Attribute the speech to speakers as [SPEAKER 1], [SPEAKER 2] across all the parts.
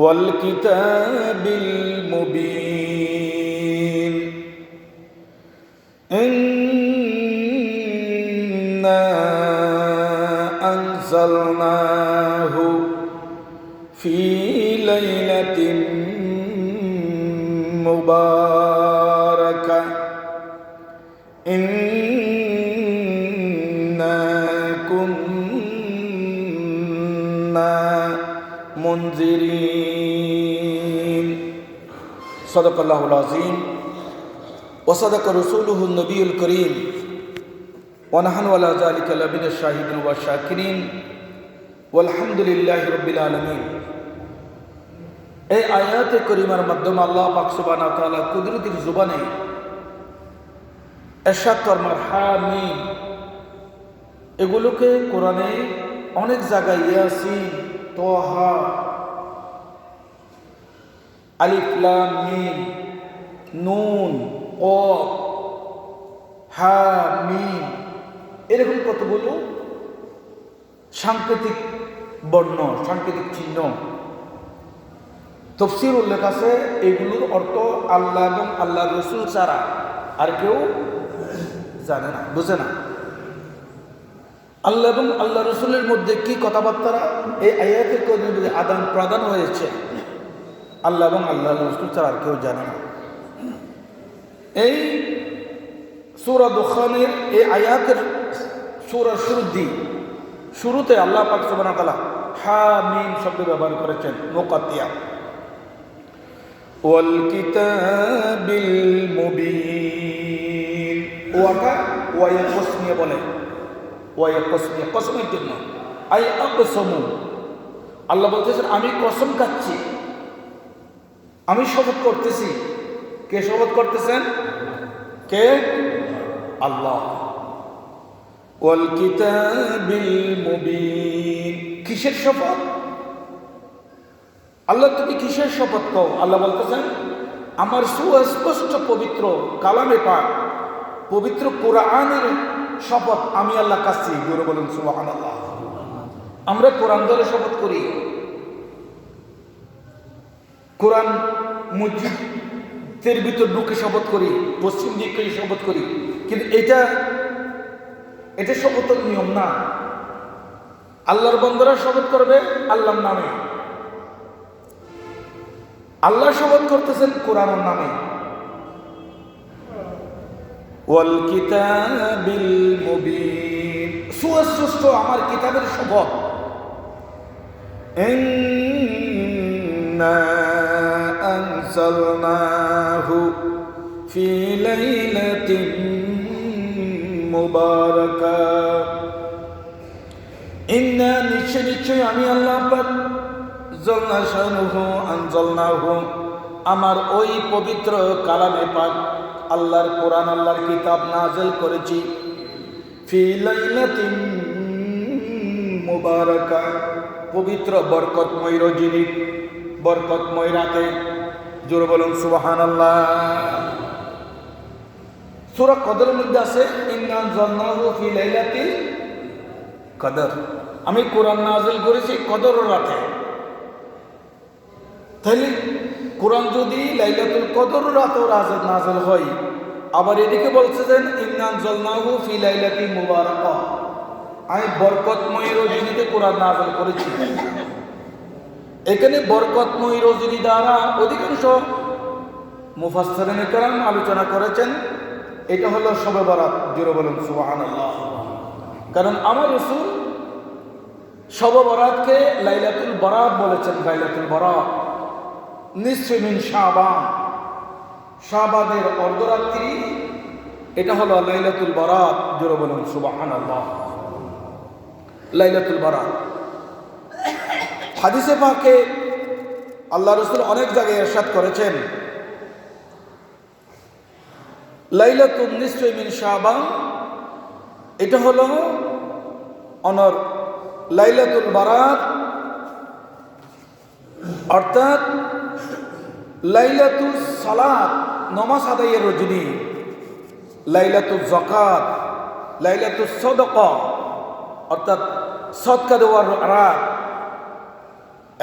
[SPEAKER 1] والكتاب المبين إنا أنزلناه في ليلة مباركة إنا كنا منذرين صدق الله العظيم وصدق رسوله النبي الكريم ونحن على ذلك لمن الشاهدين والشاكرين والحمد لله رب العالمين। এই আয়াতে করিমার মাধ্যমে আল্লাহ পাক সুবহানাহু ওয়া তাআলা কুদরতের জবানে ইরশাদ ফরমার হামিম, এগুলোকে কোরআনে অনেক জায়গায় ইয়াসিন, তাহা, আলিফ লাম মিম, নুন, কফ, হা মিম এরকম কতগুলো সাংকেতিক বর্ণ, সাংকেতিক চিহ্ন তাফসীর উল্লেখ আছে। এগুলোর অর্থ আল্লাহ এবং আল্লাহ রসুল ছাড়া আর কেউ জানে না, বুঝে না। আল্লাহ এবং আল্লাহ রসুলের মধ্যে কি কথাবার্তা এই আয়াতের মধ্যে আদান প্রদান হয়েছে, আল্লাহ এবং আল্লাহ রসুল ছাড়া আর কেউ জানে না। এই সূরা দুখানের এই আয়াতের সূরার শুরুতে আল্লাহ পাক সুবহানাহু ওয়া তাআলা হামিম শব্দ ব্যবহার করেছেন, মুকাত্তিয়া। ওয়াল কিতাবিল মুবিন, ওয়াটা ওয়ায়ে কসমিয়া বলে, ওয়ায়ে কসমিয়া, কসমের জন্য। আই আকসমু, আল্লাহ বলতেছেন আমি কসম খাচ্ছি, আমি শপথ করতেছি। কে শপথ করতেছেন? কে? আল্লাহ। ওয়াল কিতাবিল মুবিন, কিসের শপথ? আল্লাহ তুমি কিসের শপথ কও? আল্লাহ বলতেছেন আমার সুস্পষ্ট পবিত্র কালামে পাক, পবিত্র কোরআনের শপথ আমি আল্লাহ কাছি। জোরে বলুন সুবহানাল্লাহ। আমরা কোরআন ধরে শপথ করি, কোরআন মসজিদের ভিতর ঢুকে শপথ করি, পশ্চিম দিকে শপথ করি, কিন্তু এটা শপথের নিয়ম না। আল্লাহর বান্দারা শপথ করবে আল্লাহর নামে, আল্লাহ শপথ করতেছেন কোরআনের নামে। ওয়াল কিতাবিল মুবিন, সুস্পষ্ট আমার কিতাবের শপথ। ইন্না আনজালনাহু ফি লাইলাতিন মুবারাকা, ইন্না নিশ্চয় আমি আল্লাহ পাক আনজালনাহু আমার ওই পবিত্র কালামে পাক আল্লাহর কোরআন, আল্লাহর কিতাব নাযিল করেছি ফি লাইলাতিন মুবারাকা, পবিত্র বরকতময় রজনী, বরকতময় রাতে। জোরে বলুন সুবহানাল্লাহ। সূরা কদরের মধ্যে আছে ইন্না আনজালনাহু ফি লাইলাতিল কদর, আমি কোরআন নাযিল করেছি কদর রাতে। তাহলে কোরআন যদি লাইলাতুল কদর রাতেও নাযিল হয়, আবার এদিকে বলছে যে ইন্না আনজালনাহু ফি লাইলাতিন মুবারাকা, আমি বরকতময় রজনীতে কোরআন নাযিল করেছি। এখানে বরকতময় রজনী দ্বারা অধিকাংশ মুফাসসিরিনে কেরাম আলোচনা করেছেন এটা হলো শবে বরাত। জোরে বলুন সুবহানাল্লাহ। কারণ আমার রাসূল শবে বরাতকে লাইলাতুল বরাত বলেছেন। লাইলাতুল বরাত নিসফে মিন শাবান, শাবানের অর্ধরাত্রি, এটা হলো লাইলাতুল বরাত। জোরে বলুন সুবহানাল্লাহ। লাইলাতুল বরাত হাদিসে পাকে আল্লাহ রাসূল অনেক জায়গায় ইরশাদ করেছেন লাইলাতুন নিসফে মিন শাবান, এটা হলো অনর লাইলাতুল বরাত, অর্থাৎ লাইলাতুল সালাত, নামাজ আদায়ের রজনী, লাইলাতুল যাকাত, লাইলাতুল সাদাকা, অর্থাৎ সদকা দেওয়ার রাত।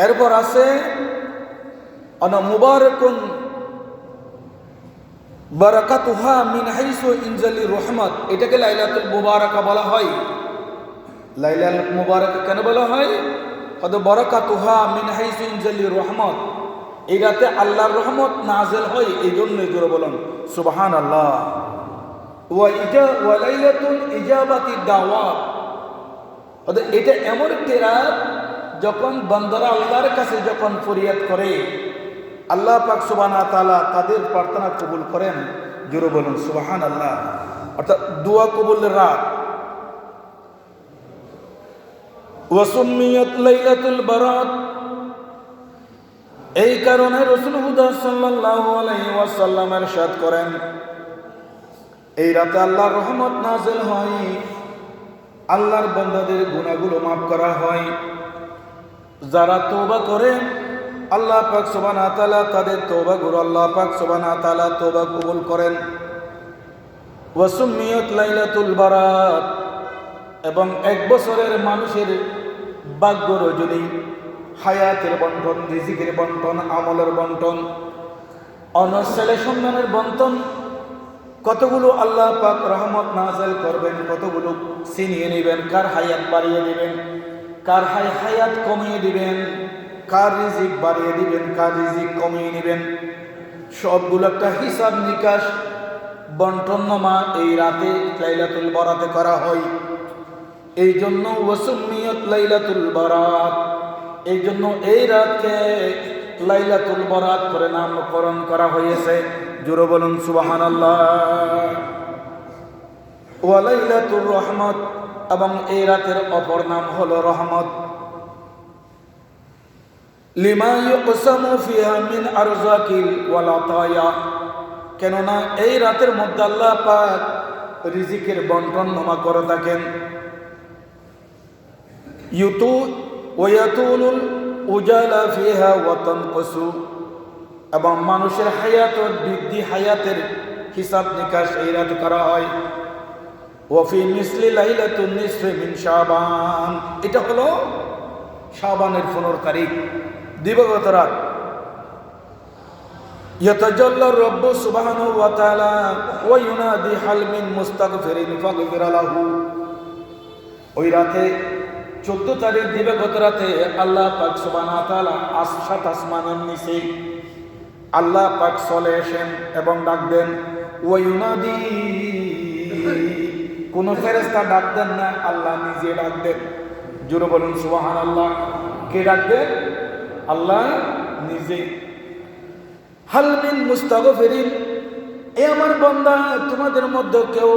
[SPEAKER 1] এরপর আছে আনা মুবারাকুন বারাকাতুহা মিন হাইসু ইনজালির রহমত, এটাকে লাইলাতুল মুবারাকা বলা হয়। লাইলাতুল মুবারাকা কেন বলা হয়? কত বারাকাতুহা মিন হাইসু ইনজালির রহমত, এই রাতে আল্লাহর রহমত নাযিল হয়, এই জন্যই জোরে বলুন সুবহানাল্লাহ। ওয়া লাইলাতুল ইজাবাতিদ দাওয়াত, এটা এমন একটি রাত যখন বান্দারা আল্লাহর কাছে যখন ফরিয়াদ করে, আল্লাহ পাক সুবহানাহু ওয়া তাআলা তাদের প্রার্থনা কবুল করেন। জোরে বলুন সুবহানাল্লাহ। অর্থাৎ দোয়া কবুলের রাত। ওয়া সুম্মিয়াত লাইলাতুল বারাত, এই কারণে রাসূল হুদা সাল্লাল্লাহু আলাইহি ওয়াসাল্লাম ইরশাদ করেন, এই রাতে আল্লাহর রহমত নাযিল হয়, আল্লাহর বান্দাদের গুনাহগুলো মাফ করা হয়। যারা তওবা করে আল্লাহ পাক সুবহানাহু ওয়া তাআলা তাদের তওবাগুলো আল্লাহ পাক সুবহানাহু ওয়া তাআলা তওবা কবুল করেন। ওয়া সুম্মিয়াত লাইলাতুল বারাত, এবং এক বছরের মানুষের ভাগ্য রজনী, হায়াতের বন্টন, রিজিকের বন্টন, আমলের বন্টন, অনশ্বলে সন্তানের বন্টন, কতগুলো আল্লাহ পাক রহমত নাযিল করবেন, কতগুলো ছিনিয়ে নেবেন, কার হায়াত বাড়িয়ে দিবেন, কার হায়াত কমিয়ে দিবেন, কার রিজিক বাড়িয়ে দিবেন, কার রিজিক কমিয়ে নেবেন, সবগুলো একটা হিসাব নিকাশ বন্টননামা এই রাতে লাইলাতুল বারাতে করা হয়। এই জন্য ওয়াসুমিয়াত লাইলাতুল বারাত, এই জন্য এই রাতকে লাইলাতুল বারাত করে নামকরণ করা হয়েছে। জোরে বলুন সুবহানাল্লাহ। ওয়া লাইলাতুর রহমত, এবং এই রাতের অপর নাম হলো রহমত। লিমা ইউকসামু ফিহা মিন আরযাকিল ওয়াল আতায়া, কেননা এই রাতের মধ্যে আল্লাহ পাক রিজিকের বন্টন নামা করে থাকেন। ওয়ায়াতুলুল উজালা ফিহা ওয়া তানকুসু, এবং মানুষের হায়াতের বৃদ্ধি, হায়াতের হিসাব নিকাশ এই রাতে করা হয়। ওয়া ফি মিসলি লাইলাতুন নিসফি মিন শাবান, এটা হলো শাবানের 15 তারিখ, দিবাগত রাত। ইয়াতাজাল্লা রাব্বু সুবহানাহু ওয়া তাআলা ওয়া ইউনাদি হাল মিন মুস্তাগফিরিন ফাগফির লাহু, ওই রাতে 14 তারিখ দিবাগত রাতে আল্লাহ পাক সুবহানাহু ওয়া তাআলা সাত আসমানের নিচে আল্লাহ পাক চলে আসেন এবং ডাক দেন। ওয়া ইউনাদি, কোন ফেরেশতা ডাক দেন না, আল্লাহ নিজে ডাক দেন। জোরে বলুন সুবহানাল্লাহ। কে ডাক দেন? আল্লাহ নিজে। হাল মিন মুস্তাগফিরিন, এ আমার বান্দা, তোমাদের মধ্যে কেউ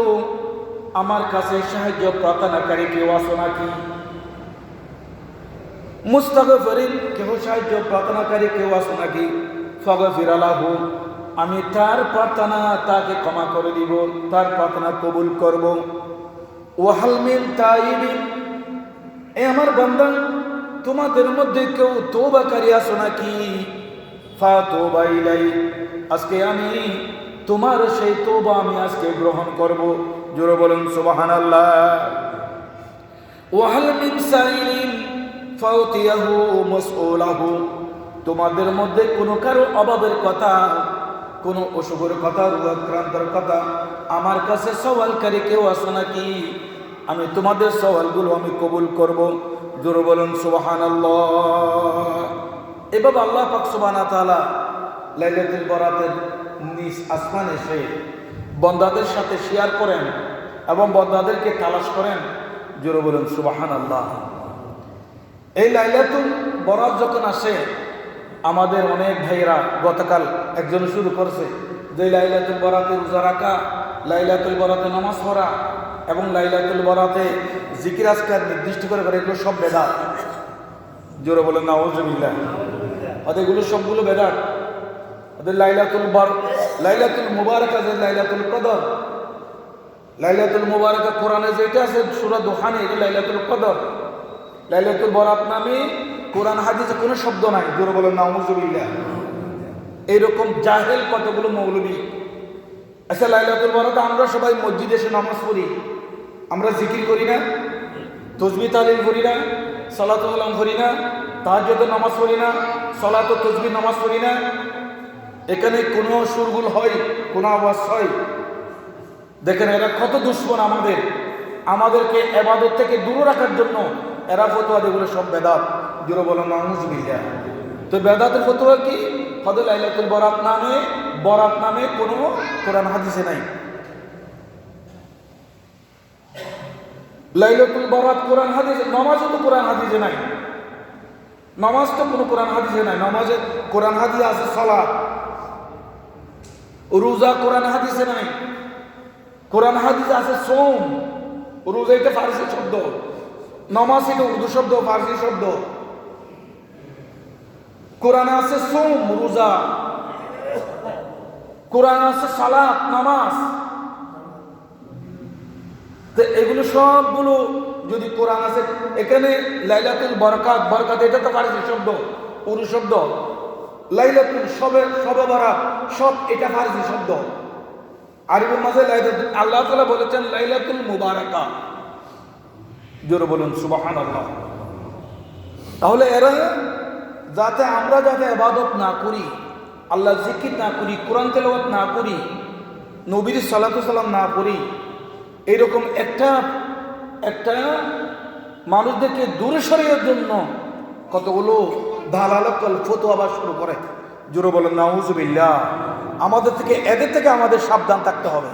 [SPEAKER 1] আমার কাছে সাহায্য প্রার্থনাকারী কেউ আছো নাকি? মুস্তাগফিরিন, কেউ সাহায্য প্রার্থনাকারী কেউ আছো নাকি? ফাগফির লাহু, আমি তার প্রার্থনা তাকে ক্ষমা করে দিব, তার প্রার্থনা কবুল করব। ওয়াহাল মিন তাইবিন, এ আমার বান্দা, তোমাদের মধ্যে কেউ তওবাকারী আছো নাকি? ফাতুবা ইলাই, আজকে আমি তোমার সেই তওবা আমি আজকে গ্রহণ করব। জোরে বলুন সুবহানাল্লাহ। ওয়াহাল মিন সাইলিন ফাউতিয়াহু মাসউলাহু, তোমাদের মধ্যে কোনো কারো অভাবের কথা, কোনো অসুখের কথা, রোগাক্রান্তের কথা আমার কাছে সওয়ালকারী কেউ আছে নাকি? আমি তোমাদের সওয়ালগুলো আমি কবুল করব। জোরে বলুন সুবহানাল্লাহ। এভাবে আল্লাহ পাক সুবহানাহু ওয়া তাআলা লাইলাতুল বারাতের নিজ আসমানে এসে বান্দাদের সাথে শেয়ার করেন এবং বান্দাদেরকে তালাশ করেন। জোরে বলুন সুবহানাল্লাহ। এই লাইলাতুল বারাত যখন আসে, আমাদের অনেক ভাইয়েরা গতকাল একজন শুরু করছে যে লাইলাতুল বারাতে রোজা রাখা, লাইলাতুল বারাতে নামাজ পড়া এবং লাইলাতুল বারাতে জিকির আজকার নির্দিষ্ট করে এগুলো সব বেদাত। জোরে বলেন নাউজুবিল্লাহ। এগুলো সবগুলো বেদাত। ওদের লাইলাতুল মুবারাকা, যে লাইলাতুল কদর, লাইলাতুল মুবারাকা কোরআনে যেটা আছে সূরা দুখানে, এটা লাইলাতুল কদর। লাইলাতুল বারাত নামে কোরআন হাদিসে কোনো শব্দ নাই। জোরে বলেন নাউজুবিল্লাহ। এইরকম জাহেল কতগুলো মৌলবী। আচ্ছা, লাইলাতুল বারাতে আমরা সবাই মসজিদে এসে নামাজ পড়ি, আমরা জিকির করি না, তাসবিহ তাহলিল করি না, সালাতুল আলাইহি করি না, তাহাজ্জুদের নামাজ পড়ি না, সালাত ও তাসবিহ নামাজ পড়ি না, এখানে কোনো সুরগুল হয়, কোনো আওয়াজ হয়, দেখেন এরা কত দুশ্মন আমাদেরকে ইবাদত থেকে দূরে রাখার জন্য এরা ফতোয়া দেগুলো সব বেদাত। জোরে বলেন নাউযুবিল্লাহ। তো বেদাতের ফতোয়া কি? হযরত লাইলাতুল বরাত নামে কোনো কোরআন হাদিসে নাই। লাইলাতুল বরাত কোরআন হাদিসে, নামাজও তো কোরআন হাদিসে নাই, নামাজ তো কোনো কোরআন হাদিসে নাই। নামাজে কোরআন হাদিসে আছে সালাত, রোজা কোরআন হাদিসে নাই। কোরআন হাদিসে আছে সোম, রোজা এটা ফারসি শব্দ, নামাজ এটা উর্দু শব্দ, ফারসি শব্দ। কোরআনে আছে সোম, রোজা, কোরআনে আছে সালাত, নামাজ। তো এগুলো সবগুলো যদি কোরআন আছে, এখানে লাইলাতুল বরকাত এটা তো ফারসি শব্দ, উর্দু শব্দ। লাইলাতুল শবে বরাত সব এটা ফারসি শব্দ। আরবি মাঝে আল্লাহ তাআলা বলেছেন লাইলাতুল মুবারাকা। জোরে বলুন সুবহানাল্লাহ। তাহলে এরা আমরা যাতে ইবাদত না করি, আল্লাহ জিকির না করি, কোরআন তেলাওয়াত না করি, নবীর সাল্লাল্লাহু আলাইহি সাল্লাম না পড়ি, এইরকম একটা মানুষদেরকে দূরে সরানোর জন্য কতগুলো দালাল ফতোয়া আবার শুরু করে। জোরে বলেন নাউযুবিল্লাহ। এদের থেকে আমাদের সাবধান থাকতে হবে।